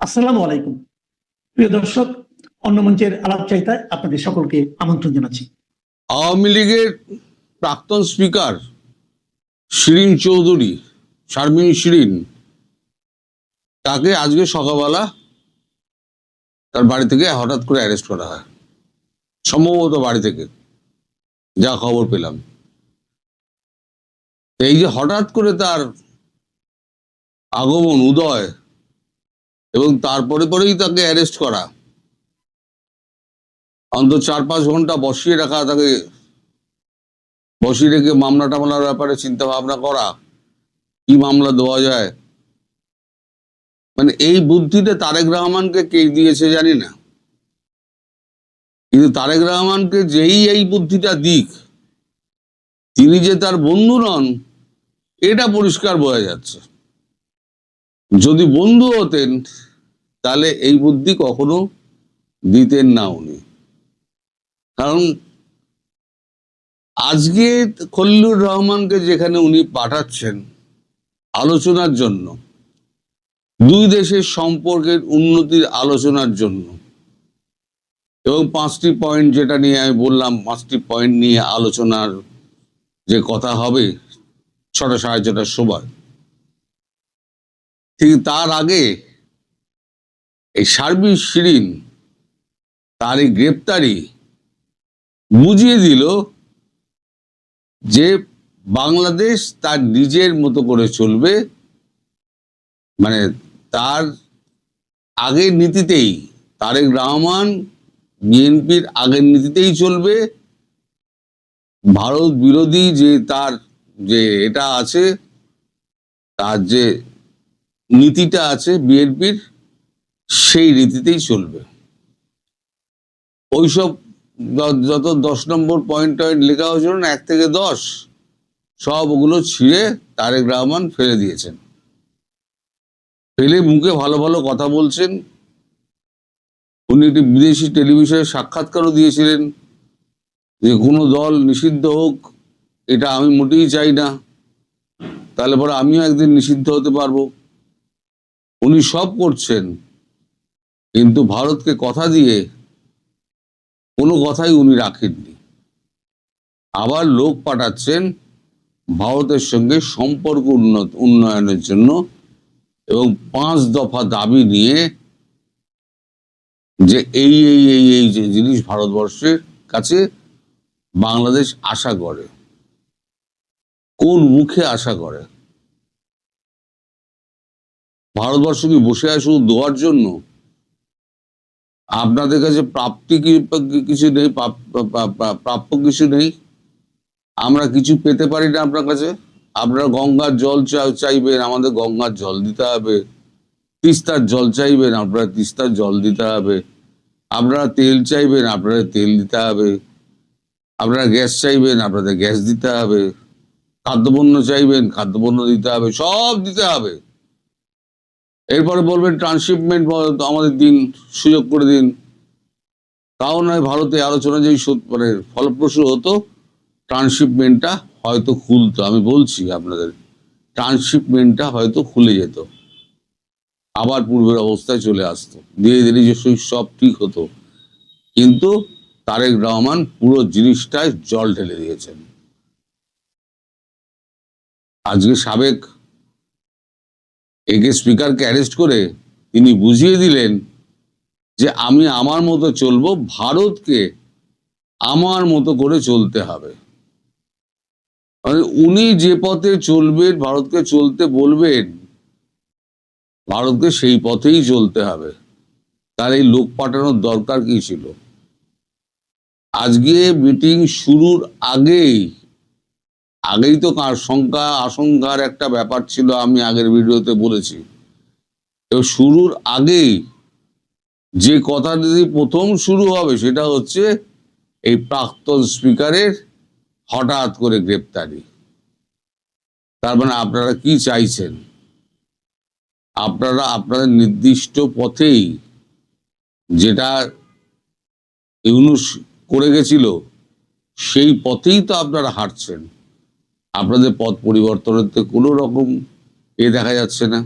আসসালামু আলাইকুম। প্রিয় দর্শক, অন্য মঞ্চের আলাপচারিতায় আপনাদের সকলকে আমন্ত্রণ জানাচ্ছি। আওয়ামী লীগের প্রাক্তন স্পিকার শিরিন চৌধুরী, শারমিন শিরিন, তাকে আজকে সকালবেলা তার বাড়ি থেকে হঠাৎ করে অ্যারেস্ট করা হয়, সম্ভবত বাড়ি থেকে, যা খবর পেলাম। এই যে হঠাৎ করে তার আগমন, উদয়, এবং তারপরে পরেই তাকে অ্যারেস্ট করা, অন্তত 4-5 ঘন্টা বসিয়ে রাখা, তাকে বসিয়ে রেখে মামলা টামলার ব্যাপারে চিন্তা ভাবনা করা, কি মামলা দেওয়া যায়। মানে এই বুদ্ধিটা তারেক রহমানকে কে দিয়েছে জানি না, কিন্তু তারেক রহমানকে যেই এই বুদ্ধিটা দিক, তিনি যে তার বন্ধু নন এটা পরিষ্কার বোঝা যাচ্ছে। যদি বন্ধু হতেন তাহলে এই বুদ্ধি কখনো দিতেন না উনি। কারণ আজকে খলিলুর রহমানকে যেখানে উনি পাঠাচ্ছেন আলোচনার জন্য, দুই দেশের সম্পর্কের উন্নতির আলোচনার জন্য, এবং 5টি পয়েন্ট যেটা নিয়ে আমি বললাম, 5টি পয়েন্ট নিয়ে আলোচনার যে কথা হবে 6টা-6:30টার সময়, ঠিক তার আগে এই শারমিন শিরিন, তার এই গ্রেপ্তারি বুঝিয়ে দিল যে বাংলাদেশ তার নিজের মতো করে চলবে। মানে তার আগের নীতিতেই, তারেক রহমান বিএনপির আগের নীতিতেই চলবে। ভারত বিরোধী যে তার যে এটা আছে, তার যে নীতিটা আছে বিএনপির, সেই রীতিতেই চলবে। ওইসব যত 10 নম্বর পয়েন্ট লেখা হয়েছিল না, 1 থেকে 10, সব ওগুলো ছিঁড়ে তারেক রহমান ফেলে দিয়েছেন। ফেলে মুখে ভালো ভালো কথা বলছেন। উনি একটি বিদেশি টেলিভিশনে সাক্ষাৎকারও দিয়েছিলেন যে কোনো দল নিষিদ্ধ হোক, এটা আমি মোটেই চাই না, তাহলে পরে আমিও একদিন নিষিদ্ধ হতে পারবো। উনি সব করছেন, কিন্তু ভারতকে কথা দিয়ে কোনো কথাই উনি রাখেননি। আবার লোক পাঠাচ্ছেন ভারতের সঙ্গে সম্পর্ক উন্নয়নের জন্য, এবং 5 দফা দাবি নিয়ে যে এই এই এই এই যে জিনিস ভারতবর্ষের কাছে বাংলাদেশ আশা করে। কোন মুখে আশা করে? ভারতবর্ষ কি বসে আছে শুধু দেওয়ার জন্য? আপনাদের কাছে প্রাপ্তি কিছু নেই, প্রাপ্য কিছু নেই, আমরা কিছু পেতে পারি না আপনার কাছে। আপনারা গঙ্গার জল চাইবেন, আমাদের গঙ্গার জল দিতে হবে। তিস্তার জল চাইবেন, আপনারা তিস্তার জল দিতে হবে। আপনারা তেল চাইবেন, আপনারা তেল দিতে হবে। আপনারা গ্যাস চাইবেন, আপনাদের গ্যাস দিতে হবে। খাদ্যপণ্য চাইবেন, খাদ্যপণ্য দিতে হবে, সব দিতে হবে। এরপরে বলবেন ট্রান্সশিপমেন্ট আমাদের দিন, সুযোগ করে দিন। তাও নয়, ভারতে আলোচনা যেই মানে ফলপ্রসূ হতো, ট্রান্সশিপমেন্টটা হয়তো খুলতো। আমি বলছি আপনাদের, ট্রান্সশিপমেন্টটা হয়তো খুলে যেত, আবার পূর্বের অবস্থায় চলে আসতো, ধীরে ধীরে যে সব ঠিক হতো। কিন্তু তারেক রহমান পুরো জিনিসটায় জল ঢেলে দিয়েছেন। আজকে সাবেক একে স্পিকারকে অ্যারেস্ট করে তিনি বুঝিয়ে দিলেন যে আমি আমার মতো চলবো, ভারতকে আমার মতো করে চলতে হবে। মানে উনি যে পথে চলবেন, ভারতকে চলতে বলবেন, ভারতকে সেই পথেই চলতে হবে। তার এই লোক পাঠানোর দরকার কি ছিল? আজকে মিটিং শুরুর আগেই তো আশঙ্কার একটা ব্যাপার ছিল, আমি আগের ভিডিওতে বলেছি। তো শুরুর আগেই যে কথা যদি প্রথম শুরু হবে, সেটা হচ্ছে এই প্রাক্তন স্পিকারের হঠাৎ করে গ্রেপ্তারি। তার মানে আপনারা কি চাইছেন? আপনারা আপনাদের নির্দিষ্ট পথেই, যেটা ইউনূস করে গেছিল, সেই পথেই তো আপনারা হাঁটছেন। আপনাদের পথ পরিবর্তনের তো কোনো রকম দেখা যাচ্ছে না,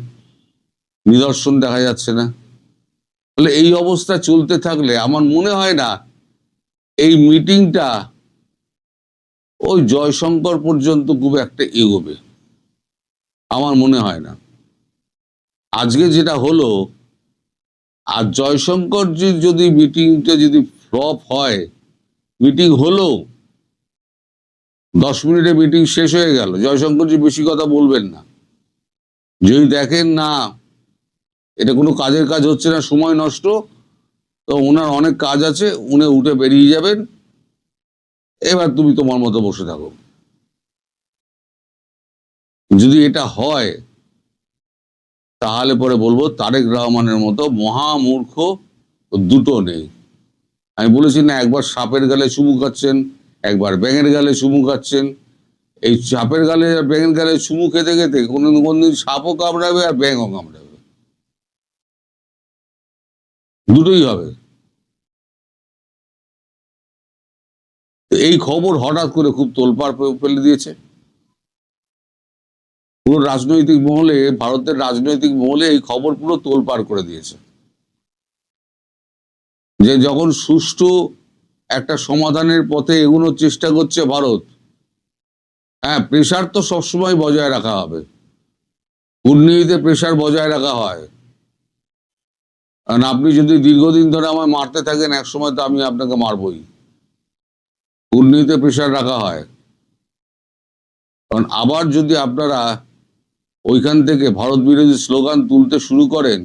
নিদর্শন দেখা যাচ্ছে না। তাহলে এই অবস্থা চলতে থাকলে আমার মনে হয় না এই মিটিংটা ওই জয়শঙ্কর পর্যন্ত খুব একটা এগোবে, আমার মনে হয় না। আজকে যেটা হলো, আর জয়শঙ্কর যদি মিটিংটা যদি ফ্লপ হয়, মিটিং হলো 10 মিনিটে মিটিং শেষ হয়ে গেল, জয়শঙ্করজি বেশি কথা বলবেন না। যদি দেখেন না এটা কোনো কাজের কাজ হচ্ছে না, সময় নষ্ট, তো ওনার অনেক কাজ আছে, উনি উঠে বেরিয়ে যাবেন, এবার তুমি তোমার মতো বসে থাকো। যদি এটা হয় তাহলে পরে বলবো তারেক রহমানের মতো মহামূর্খ দুটো নেই। আমি বলেছি না, একবার সাপের গালে চুমু খাচ্ছেন, একবার ব্যাঙের গালে চুমু খাচ্ছেন। এই সাপের গালে আর ব্যাঙের গালে চুমু খেতে খেতে কোনদিন সাপও কামড়াবে আর ব্যাঙও কামড়াবে, দুটোই হবে। এই খবর হঠাৎ করে খুব তোলপাড় ফেলে দিয়েছে পুরো রাজনৈতিক মহলে, ভারতের রাজনৈতিক মহলে এই খবর পুরো তোলপাড় করে দিয়েছে যে যখন সুষ্ঠু একটা সমাধানের পথে এগোনোর চেষ্টা করছে ভারত, হ্যাঁ, প্রেশার তো সবসময় বজায় রাখা হবে, কূটনীতিতে প্রেশার বজায় রাখা হয়। কারণ আপনি যদি দীর্ঘদিন ধরে আমায় মারতে থাকেন, এক সময় তো আমি আপনাকে মারবই। কূটনীতিতে প্রেশার রাখা হয়, কারণ আবার যদি আপনারা ওইখান থেকে ভারত বিরোধী স্লোগান তুলতে শুরু করেন,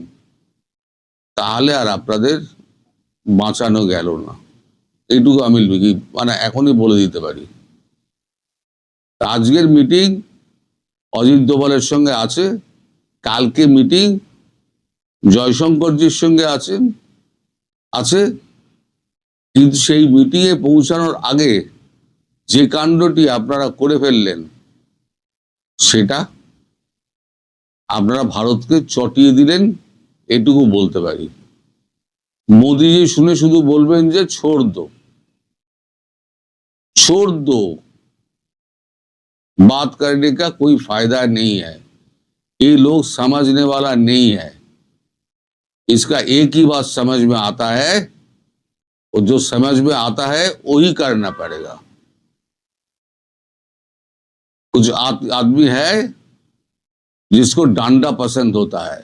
তাহলে আর আপনাদের বাঁচানো গেল না। এইটুকু আমি মানে এখনই বলে দিতে পারি। আজকের মিটিং অজিত দোভালের সঙ্গে আছে, কালকে মিটিং জয়শঙ্করজির সঙ্গে আছে, কিন্তু সেই মিটিং এ পৌঁছানোর আগে যে কাণ্ডটি আপনারা করে ফেললেন, সেটা আপনারা ভারতকে চটিয়ে দিলেন, এটুকু বলতে পারি। মোদিজি শুনে শুধু বলবেন যে ছোড় দো, छोड़ दो, बात करने का कोई फायदा नहीं है, ये लोग समझने वाला नहीं है। इसका एक ही बात समझ में आता है, और जो समझ में आता है वही करना पड़ेगा। कुछ आदमी है जिसको डांडा पसंद होता है,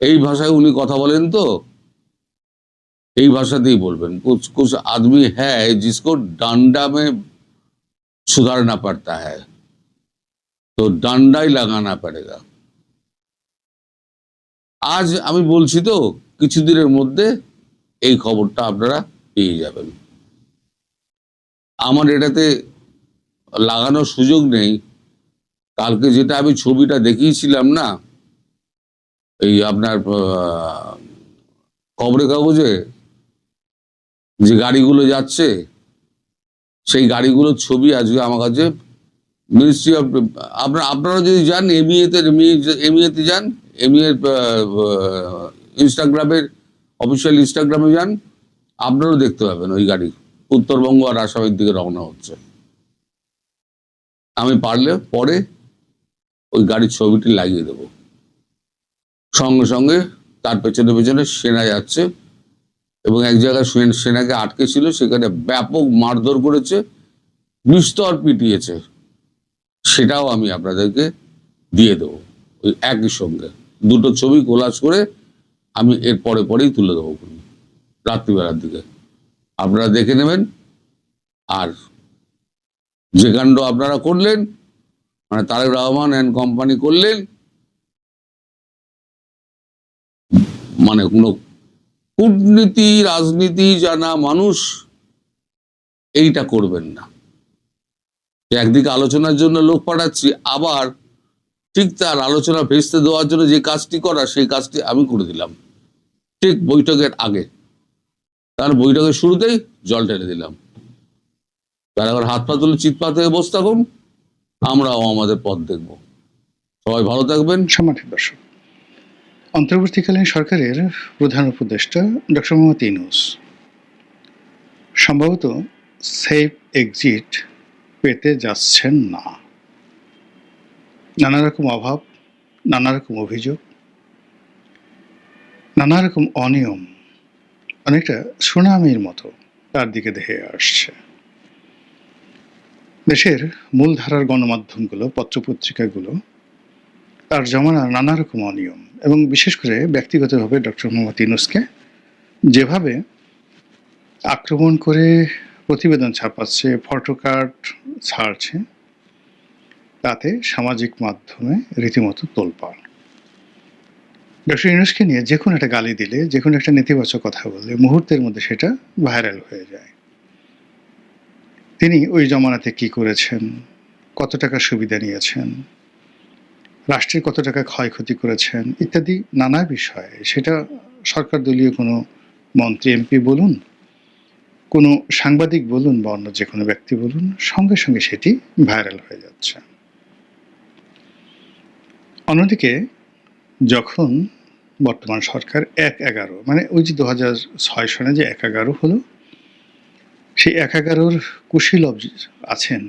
এই ভাষায় উনি কথা বলেন, তো এই ভাষাতেই বলবেন। कुछ कुछ आदमी है जिसको डांडा में सुधारना पड़ता है, तो डांडा ही लगाना पड़ेगा। আজ আমি বলছি তো, কিছুদিনের মধ্যে এই খবরটা আপনারা পেয়ে যাবেন। আমার এটাতে লাগানোর সুযোগ নেই। কালকে যেটা আমি ছবিটা দেখিয়েছিলাম না, এই আপনার খবরের কাগজে যে গাড়িগুলো যাচ্ছে, সেই গাড়িগুলোর ছবি আজকে আমার কাছে মিনিস্ট্রি অফ, আপনারা যদি যান এমইএতে যান, এমইএর ইনস্টাগ্রামের অফিসিয়াল ইনস্টাগ্রামে যান, আপনারাও দেখতে পাবেন ওই গাড়ি উত্তরবঙ্গ আর আসামের দিকে রওনা হচ্ছে। আমি পারলে পরে ওই গাড়ির ছবিটি লাগিয়ে দেব। সঙ্গে সঙ্গে তার পেছনে পেছনে সেনা যাচ্ছে, এবং এক জায়গায় সেনাকে আটকে ছিল, সেখানে ব্যাপক মারধর করেছে, নিস্তর পিটিয়েছে, সেটাও আমি আপনাদেরকে দিয়ে দেবো ওই একই সঙ্গে। দুটো ছবি কোলাজ করে আমি এর পরেই তুলে দেবো রাত্রিবেলার দিকে, আপনারা দেখে নেবেন। আর যে কাণ্ড আপনারা করলেন, মানে তারেক রহমান অ্যান্ড কোম্পানি করলেন, মানে কোনো কূটনীতি রাজনীতি জানা মানুষ এইটা করবেন না। একদিকে আলোচনার জন্য লোক পাঠাচ্ছি, আবার ঠিক তার আলোচনা ভেস্তে দেওয়ার জন্য যে কাজটি করা, সেই কাজটি আমি করে দিলাম ঠিক বৈঠকের আগে। তার বৈঠকের শুরুতেই জল ঢেলে দিলাম। তার আবার হাত পা তুলে চিৎপাত হয়ে বসে থাকুন, আমরাও আমাদের পথ দেখব। সবাই ভালো থাকবেন। সম্মানিত দর্শক, অন্তর্বর্তীকালীন সরকারের প্রধান উপদেষ্টা ডক্টর মোহাম্মদ ইউনূস সম্ভবত সেফ এক্সিট পেতে যাচ্ছেন না। নানা রকম অভাব, নানা রকম অভিযোগ, নানা রকম অনিয়ম অনেকটা সুনামির মতো তার দিকে ধেয়ে আসছে। দেশের মূলধারার গণমাধ্যমগুলো, পত্রপত্রিকাগুলো তার জমানার নানা রকম অনিয়ম এবং বিশেষ করে ব্যক্তিগতভাবে ডক্টর মোহাম্মদ ইউনূসকে যেভাবে আক্রমণ করে প্রতিবেদন ছাপাচ্ছে, ফটোকার্ড ছাড়ছে, তাতে সামাজিক মাধ্যমে রীতিমতো তোলপাড়। ডক্টর ইউনূসকে নিয়ে যে কোনো একটা গালি দিলে, যে কোনো একটা নেতিবাচক কথা বললে মুহূর্তের মধ্যে সেটা ভাইরাল হয়ে যায়। তিনি ওই জমানাতে কি করেছেন, কত টাকা সুবিধা নিয়েছেন, রাষ্ট্রের কত টাকা ক্ষয়ক্ষতি করেছেন ইত্যাদি নানা বিষয়ে, সেটা সরকার দলীয় কোনো মন্ত্রী এমপি বলুন, কোনো সাংবাদিক বলুন বা অন্য যে কোনো ব্যক্তি বলুন, সঙ্গে সঙ্গে সেটি ভাইরাল হয়ে যাচ্ছে। অন্যদিকে যখন বর্তমান সরকার ১/১১ মানে ওই যে ২০০৬ সনে যে ১/১১ হলো, সেই ১/১১-র কুশীলব আছেন,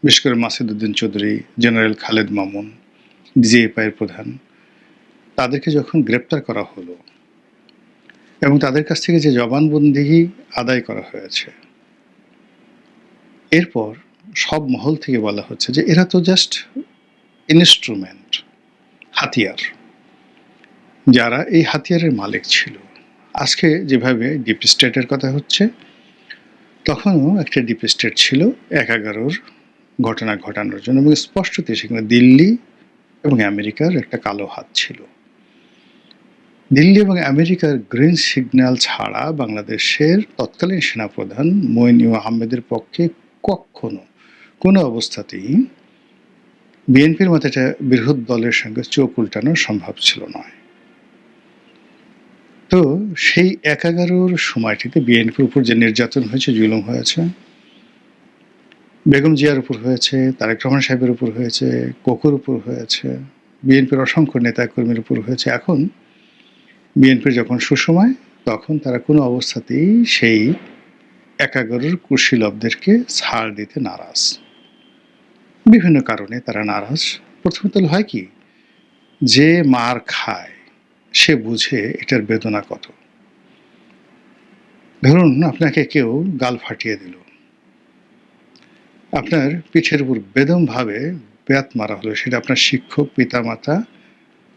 বিশেষ করে মাসুদ উদ্দিন চৌধুরী, জেনারেল খালেদ মামুন, ডিজিএফআইয়ের প্রধান, তাদেরকে যখন গ্রেপ্তার করা হলো এবং তাদের কাছ থেকে যে জবানবন্দি আদায় করা হয়েছে, এরপর সব মহল থেকে বলা হচ্ছে যে এরা তো জাস্ট ইনস্ট্রুমেন্ট, হাতিয়ার। যারা এই হাতিয়ারের মালিক ছিল, আজকে যেভাবে ডিপ স্টেটের কথা হচ্ছে, তখনও একটা ডিপ স্টেট ছিল ১/১১-র ঘটনা ঘটানোর জন্য, এবং স্পষ্টতই সেখানে দিল্লি এবং আমেরিকার একটা কালো হাত ছিল। দিল্লি এবং আমেরিকার গ্রিন সিগন্যাল ছাড়া বাংলাদেশের তৎকালীন সেনাপ্রধান মঈন আহমেদের পক্ষে কখনো কোনো অবস্থাতেই বিএনপির মতো একটা বৃহৎ দলের সঙ্গে চোখ উল্টানো সম্ভব ছিল না। তো সেই ১/১১-র সময়টিতে বিএনপির উপর যে নির্যাতন হয়েছে, জুলুম হয়েছে, বেগম জিয়ার উপর হয়েছে, তারেক রহমান সাহেবের উপর হয়েছে, কোকোর উপর হয়েছে, বিএনপির অসংখ্য নেতাকর্মীর উপর হয়েছে, এখন বিএনপির যখন সুসময়, তখন তারা কোনো অবস্থাতেই সেই ১/১১-র কুশীলবদেরকে ছাড় দিতে নারাজ। বিভিন্ন কারণে তারা নারাজ। প্রথমত হয় কি, যে মার খায় সে বুঝে এটার বেদনা কত। ধরুন আপনাকে কেউ গাল ফাটিয়ে দিল, আপনার পিঠের উপর বেদমভাবে বেত মারা হলো, সেটা আপনার শিক্ষক, পিতামাতা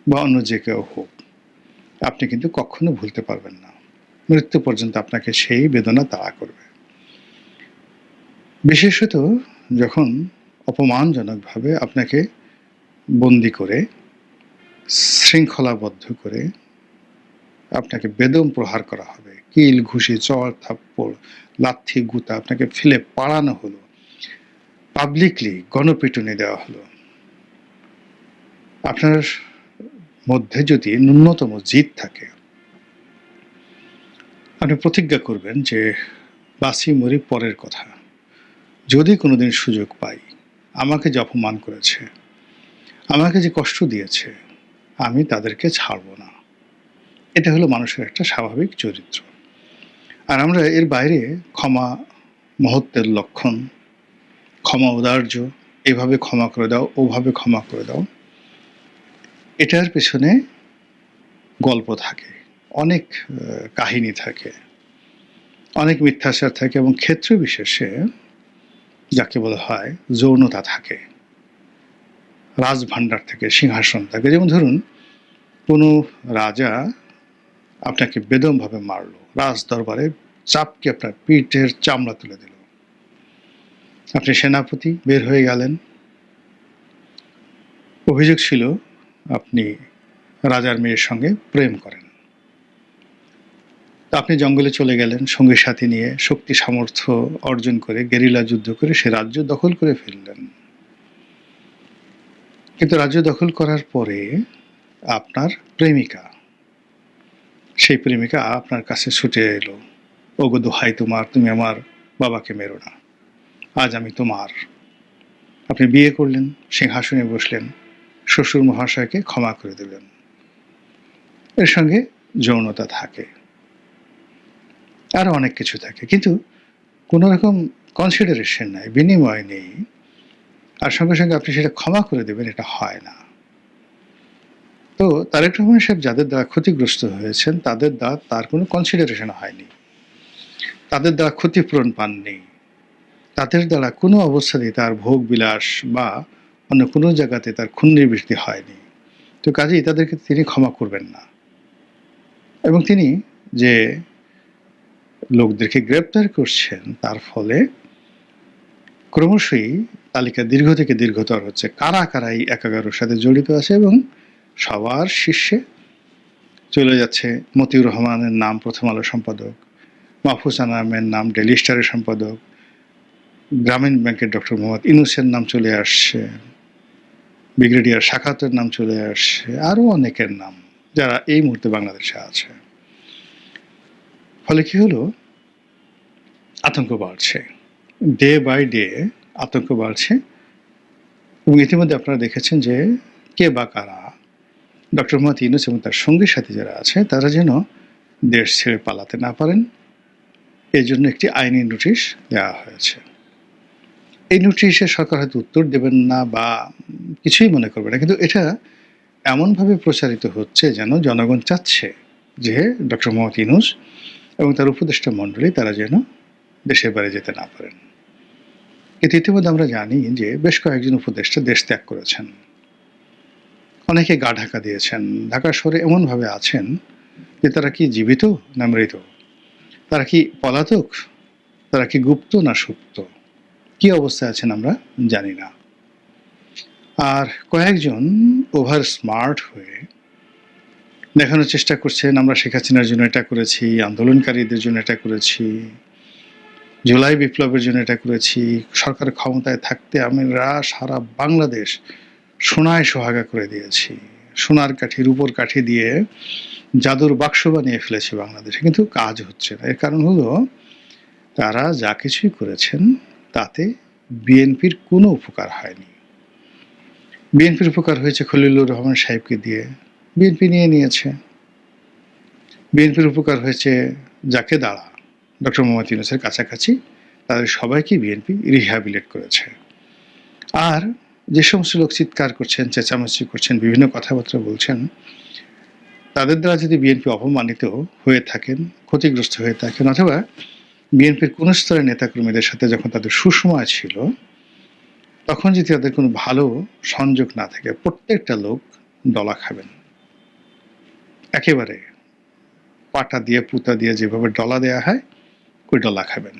বা অন্য যে কেউ হোক, আপনি কিন্তু কখনো ভুলতে পারবেন না। মৃত্যু পর্যন্ত আপনাকে সেই বেদনা তাড়া করবে। বিশেষত যখন অপমানজনকভাবে আপনাকে বন্দি করে, শৃঙ্খলাবদ্ধ করে আপনাকে বেদম প্রহার করা হবে, কিল, ঘুষি, চড়, থাপ্পড়, লাথি, গুতা আপনাকে ফেলে পাড়ানো হলো, পাবলিকলি গণপিটুনি দেওয়া হলো, আপনার মধ্যে যদি ন্যূনতম জিদ থাকে, আপনি প্রতিজ্ঞা করবেন যে বাঁচি মরি পরের কথা, যদি কোনোদিন সুযোগ পাই, আমাকে যে অপমান করেছে, আমাকে যে কষ্ট দিয়েছে, আমি তাদেরকে ছাড়ব না। এটা হলো মানুষের একটা স্বাভাবিক চরিত্র। আর আমরা এর বাইরে ক্ষমা মহত্বের লক্ষণ, ক্ষমা ঔদার্য, এভাবে ক্ষমা করে দাও, ওভাবে ক্ষমা করে দাও, এটার পেছনে গল্প থাকে, অনেক কাহিনী থাকে, অনেক মিথ্যাচার থাকে, এবং ক্ষেত্র বিশেষে যাকে বলা হয় যৌনতা থাকে, রাজভাণ্ডার থেকে, সিংহাসন থাকে। যেমন ধরুন কোনো রাজা আপনাকে বেদমভাবে মারলো, রাজ দরবারে চাপকে আপনার পিঠের চামড়া তুলে দিল, আপনি সেনাপতি, বের হয়ে গেলেন, অভিযোগ ছিল আপনি রাজার মেয়ের সঙ্গে প্রেম করেন, তা আপনি জঙ্গলে চলে গেলেন সঙ্গী সাথী নিয়ে, শক্তি সামর্থ্য অর্জন করে, গেরিলা যুদ্ধ করে সে রাজ্য দখল করে ফেললেন। কিন্তু রাজ্য দখল করার পরে আপনার প্রেমিকা, সেই প্রেমিকা আপনার কাছে ছুটে এলো, ওগো দোহাই তোমার, তুমি আমার বাবাকে মেরো না, আজ আমি তোমার। আপনি বিয়ে করলেন, সিংহাসনে বসলেন, শ্বশুর মহাশয়কে ক্ষমা করে দিলেন। এর সঙ্গে যৌনতা থাকে, আরো অনেক কিছু থাকে, কিন্তু কোনো রকম কনসিডারেশন নাই, বিনিময় নেই, আর সঙ্গে সঙ্গে আপনি সেটা ক্ষমা করে দেবেন, এটা হয় না। তো তারেক রহমান সাহেব যাদের দ্বারা ক্ষতিগ্রস্ত হয়েছেন তাদের দ্বারা তার কোনো কনসিডারেশন হয়নি, তাদের দ্বারা ক্ষতিপূরণ পাননি, তাদের দ্বারা কোনো অবস্থাতেই তার ভোগ বিলাস বা অন্য কোনো জায়গাতে তার খুন নিবৃত্তি হয়নি। তো কাজেই তাদেরকে তিনি ক্ষমা করবেন না। এবং তিনি যে লোকদেরকে গ্রেপ্তার করছেন তার ফলে ক্রমশই তালিকা দীর্ঘ থেকে দীর্ঘতর হচ্ছে। কারা কারা এই 11 সাথে জড়িত আছে, এবং সবার শীর্ষে চলে যাচ্ছে মতিউর রহমানের নাম প্রথম আলো সম্পাদক, মাহফুজ আনামের নাম ডেইলি স্টারের সম্পাদক, গ্রামীণ ব্যাংকের ডক্টর মোহাম্মদ ইউনূসের নাম চলে আসছে, ব্রিগেডিয়ার সাখাওয়াতের নাম চলে আসছে, আরও অনেকের নাম যারা এই মুহূর্তে বাংলাদেশে আছে। ফলে কি হলো, আতঙ্ক বাড়ছে, ডে বাই ডে আতঙ্ক বাড়ছে। এবং ইতিমধ্যে আপনারা দেখেছেন যে কে বা কারা ডক্টর মোহাম্মদ ইউনূস এবং তার সঙ্গী সাথী যারা আছে তারা যেন দেশ ছেড়ে পালাতে না পারেন, এই জন্য একটি আইনি নোটিশ দেওয়া হয়েছে। এই নোটিশে সরকার হয়তো উত্তর দেবেন না বা কিছুই মনে করবে না, কিন্তু এটা এমনভাবে প্রচারিত হচ্ছে যেন জনগণ চাচ্ছে যে ডক্টর মোহাম্মদ ইউনূস এবং তার উপদেষ্টা মণ্ডলী তারা যেন দেশের বাইরে যেতে না পারেন। কিন্তু ইতিমধ্যে আমরা জানি যে বেশ কয়েকজন উপদেষ্টা দেশ ত্যাগ করেছেন, অনেকে গা ঢাকা দিয়েছেন, ঢাকা শহরে এমনভাবে আছেন যে তারা কি জীবিত না মৃত, তারা কি পলাতক, তারা কি গুপ্ত না সুপ্ত, কি অবস্থায় আছেন আমরা জানি না। আর কয়েকজন ওভার স্মার্ট হয়ে দেখানোর চেষ্টা করছেন আমরা শেখ হাসিনার জন্য এটা করেছি, আন্দোলনকারীদের জন্য এটা করেছি, জুলাই বিপ্লবের জন্য এটা করেছি, সরকার ক্ষমতায় থাকতে আমরা সারা বাংলাদেশ সোনায় সোহাগা করে দিয়েছি, সোনার কাঠি রূপোর কাঠি দিয়ে জাদুর বাক্স বানিয়ে ফেলেছি বাংলাদেশে, কিন্তু কাজ হচ্ছে না। এর কারণ হলো তারা যা কিছুই করেছেন তাতে বিএনপির কোনো উপকার হয়নি। বিএনপির উপকার হয়েছে খলিলুর রহমান সাহেবকে দিয়ে, বিএনপি নিয়ে নিয়েছে। বিএনপির উপকার হয়েছে যাকে দ্বারা ডক্টর মোহাম্মদ ইউনূসের কাছাকাছি, তাদের সবাইকে বিএনপি রিহ্যাবিলিট করেছে। আর যে সমস্ত লোক চিৎকার করছেন, চেঁচামেচি করছেন, বিভিন্ন কথাবার্তা বলছেন, তাদের দ্বারা যদি বিএনপি অপমানিত হয়ে থাকেন, ক্ষতিগ্রস্ত হয়ে থাকেন, অথবা বিএনপির কোন স্তরের নেতাকর্মীদের সাথে যখন তাদের সুসময় ছিল তখন যদি তাদের কোনো ভালো সংযোগ না থাকে, প্রত্যেকটা লোক ডলা খাবেন, একেবারে পাটা দিয়ে পুতা দিয়ে যেভাবে ডলা দেওয়া হয় ওই ডলা খাবেন।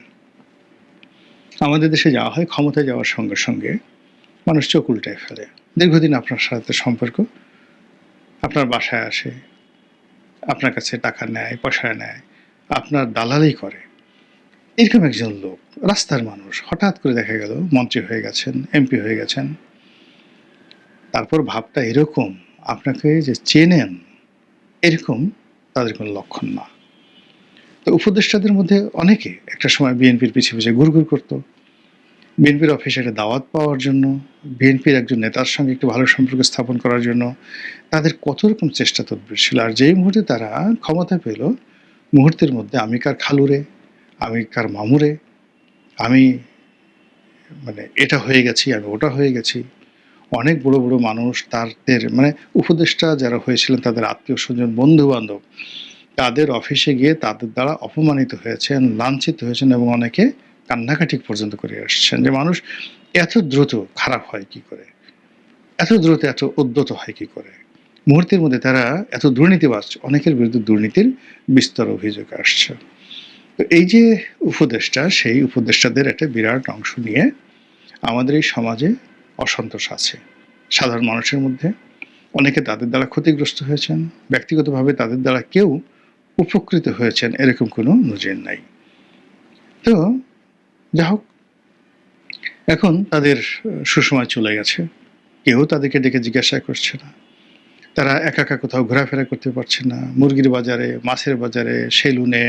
আমাদের দেশে যাওয়া হয়, ক্ষমতায় যাওয়ার সঙ্গে সঙ্গে মানুষ চোখ উল্টায় ফেলে। দীর্ঘদিন আপনার সাথে সম্পর্ক, আপনার বাসায় আসে, আপনার কাছে টাকা নেয়, পয়সা নেয়, আপনার দালালি করে, এরকম একজন লোক, রাস্তার মানুষ, হঠাৎ করে দেখা গেল মন্ত্রী হয়ে গেছেন, এমপি হয়ে গেছেন, তারপর ভাবটা এরকম আপনাকে যে চেনেন এরকম তাদের কোনো লক্ষণ না। তো উপদেষ্টাদের মধ্যে অনেকে একটা সময় বিএনপির পিছিয়ে পিছিয়ে ঘুরঘুর করতো, বিএনপির অফিসে একটা দাওয়াত পাওয়ার জন্য, বিএনপির একজন নেতার সঙ্গে একটু ভালো সম্পর্ক স্থাপন করার জন্য তাদের কত রকম চেষ্টা তদবির ছিল। আর যেই মুহূর্তে তারা ক্ষমতা পেল, মুহূর্তের মধ্যে আমি কার খালুরে, আমি কার মামুরে, আমি মানে এটা হয়ে গেছি, আমি ওটা হয়ে গেছি। অনেক বড় বড় মানুষ তাদের মানে উপদেষ্টা যারা হয়েছিলেন তাদের আত্মীয় স্বজন, বন্ধু বান্ধব তাদের অফিসে গিয়ে তাদের দ্বারা অপমানিত হয়েছেন, লাঞ্ছিত হয়েছেন, এবং অনেকে কান্নাকাটি পর্যন্ত করে আসছেন যে মানুষ এত দ্রুত খারাপ হয় কি করে, এত দ্রুত এত উদ্যত হয় কি করে। মুহূর্তের মধ্যে তারা এত দুর্নীতিবাজ, অনেকের বিরুদ্ধে দুর্নীতির বিস্তর অভিযোগ আসছে। তো এই যে উপদেষ্টা, সেই উপদেষ্টাদের একটা বিরাট অংশ নিয়ে আমাদের এই সমাজে অসন্তোষ আছে সাধারণ মানুষের মধ্যে। অনেকে তাদের দ্বারা ক্ষতিগ্রস্ত হয়েছেন, ব্যক্তিগতভাবে তাদের দ্বারা কেউ উপকৃত হয়েছেন এরকম কোনো নজির নাই। তো যা হোক, এখন তাদের সুসময় চলে গেছে, কেউ তাদেরকে ডেকে জিজ্ঞাসা করছে না, তারা একা একা কোথাও ঘোরাফেরা করতে পারছে না, মুরগির বাজারে, মাছের বাজারে, সেলুনে,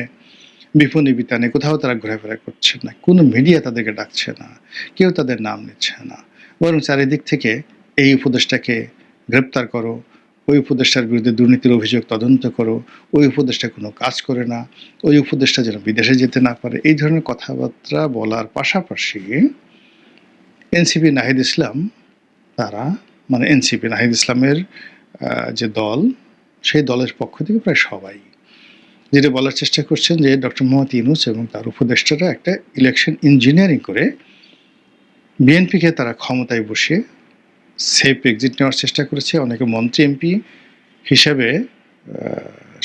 বিপণী বিতানে কোথাও তারা ঘোরাফেরা করছে না, কোনো মিডিয়া তাদেরকে ডাকছে না, কেউ তাদের নাম নিচ্ছে না, বরং চারিদিক থেকে এই উপদেষ্টাকে গ্রেপ্তার করো, ওই উপদেষ্টার বিরুদ্ধে দুর্নীতির অভিযোগ তদন্ত করো, ওই উপদেষ্টা কোনো কাজ করে না, ওই উপদেষ্টা যেন বিদেশে যেতে না পারে, এই ধরনের কথাবার্তা বলার পাশাপাশি এনসিপি নাহিদ ইসলাম, তারা মানে এনসিপি নাহিদ ইসলামের যে দল, সেই দলের পক্ষ থেকে প্রায় সবাই যেটা বলার চেষ্টা করছেন যে ডক্টর মোহাম্মদ ইউনূস এবং তার উপদেষ্টারা একটা ইলেকশন ইঞ্জিনিয়ারিং করে বিএনপিকে তারা ক্ষমতায় বসিয়ে সেফ এক্সিট নেওয়ার চেষ্টা করেছে। অনেকে মন্ত্রী এমপি হিসাবে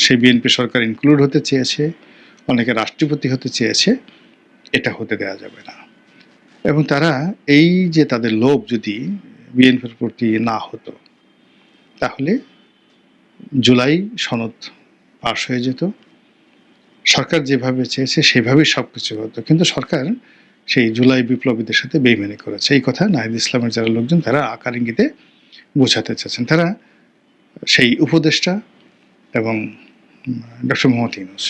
সেই বিএনপি সরকার ইনক্লুড হতে চেয়েছে, অনেকে রাষ্ট্রপতি হতে চেয়েছে। এটা হতে দেওয়া যাবে না। এবং তারা এই যে তাদের লোভ যদি বিএনপির প্রতি না হতো, তাহলে জুলাই সনদ পাশ হয়ে যেত, সরকার যেভাবে চেয়েছে সেভাবেই সব কিছু হতো। কিন্তু সরকার সেই জুলাই বিপ্লবীদের সাথে বেইমানি করেছে। এই কথা নাহিদ ইসলামের যারা লোকজন তারা আকার ইঙ্গিতে বোঝাতে চাচ্ছেন। তারা সেই উপদেষ্টা এবং ডক্টর মোহাম্মদ ইউনূস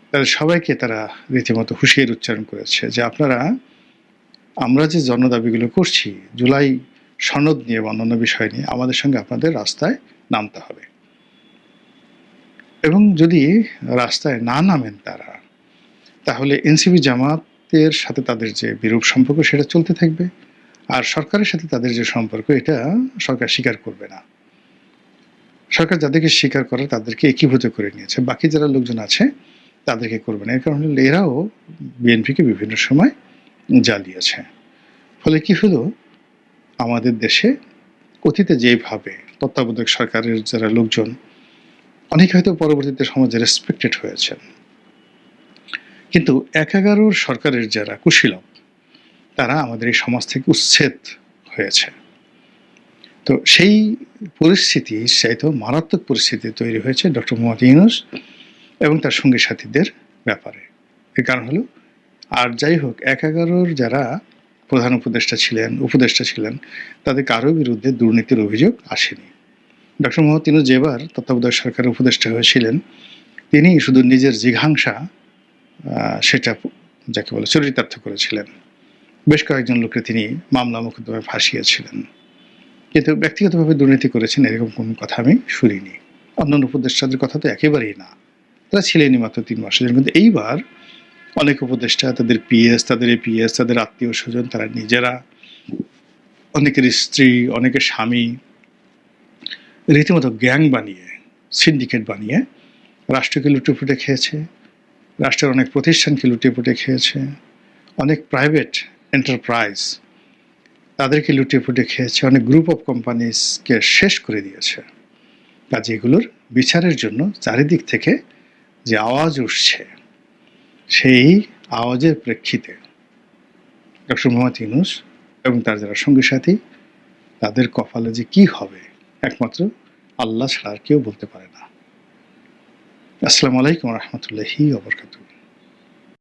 তাদের সবাইকে তারা রীতিমতো হুঁশিয়ারি উচ্চারণ করেছে যে আপনারা, আমরা যে জনদাবিগুলো করছি জুলাই সনদ নিয়ে বা অন্যান্য বিষয় নিয়ে, আমাদের সঙ্গে আপনাদের রাস্তায় নামতে হবে। এবং যদি রাস্তায় না নামেন তারা, তাহলে এনসিপি জামাতের সাথে তাদের যে বিরূপ সম্পর্ক সেটা চলতে থাকবে, আর সরকারের সাথে তাদের যে সম্পর্ক এটা সরকার স্বীকার করবে না। সরকার যাদেরকে স্বীকার করে তাদেরকে একীভূত করে নিয়েছে, বাকি যারা লোকজন আছে তাদেরকে করবে না। এর কারণে এরাও বিএনপিকে বিভিন্ন সময় জ্বালিয়েছে। ফলে কি হলো, আমাদের দেশে অতীতে যেভাবে তত্ত্বাবধায়ক সরকারের যারা লোকজন অনেকে হয়তো পরবর্তীতে সমাজে রেসপেক্টেড হয়েছেন, কিন্তু ১১ সরকারের যারা কুশীলব তারা আমাদের এই সমাজ থেকে উচ্ছেদ হয়েছে। তো সেই পরিস্থিতি চাইতেও মারাত্মক পরিস্থিতি তৈরি হয়েছে ডক্টর মোহাম্মদ ইউনূস এবং তার সঙ্গী সাথীদের ব্যাপারে। এর কারণ হলো, আর যাই হোক ১১ যারা প্রধান উপদেষ্টা ছিলেন তাদের কারো বিরুদ্ধে দুর্নীতির অভিযোগ আসেনি। ডক্টর মোহাম্মদ ইউনূস যেবার তত্ত্বাবধায়ক সরকারের উপদেষ্টা হয়েছিলেন, তিনি শুধু নিজের জিঘাংসা সেটা যাকে বলে চরিতার্থ করেছিলেন। বেশ কয়েকজন লোককে তিনি মামলা মোকদ্দমায় ফাঁসিয়েছিলেন, কিন্তু ব্যক্তিগতভাবে দুর্নীতি করেছেন এরকম কোনো কথা আমি শুনিনি। অন্যান্য উপদেষ্টাদের কথা তো একেবারেই না, তারা ছিলেনই মাত্র ৩ মাসের জন্য। কিন্তু এইবার অনেক উপদেষ্টা, তাদের পিএস, তাদের এপিএস, তাদের আত্মীয় স্বজন, তারা নিজেরা, অনেকের স্ত্রী, অনেকের স্বামী রীতিমতো গ্যাং বানিয়ে, সিন্ডিকেট বানিয়ে রাষ্ট্রকে লুটেপুটে খেয়েছে, রাষ্ট্রের অনেক প্রতিষ্ঠানকে লুটেপুটে খেয়েছে, অনেক প্রাইভেট এন্টারপ্রাইজ তাদেরকে লুটেপুটে খেয়েছে, অনেক গ্রুপ অফ কোম্পানিজকে শেষ করে দিয়েছে। কাজে এগুলোর বিচারের জন্য চারিদিক থেকে যে আওয়াজ উঠছে, সেই আওয়াজের প্রেক্ষিতে ডক্টর মোহাম্মদ ইউনূস এবং তার যারা সঙ্গী সাথী তাদের কপালে যে কি হবে একমাত্র আল্লাহ ছাড়া আর কেউ বলতে পারে না। আসসালামু আলাইকুম ওয়া রাহমাতুল্লাহি ওয়া বারাকাতুহু।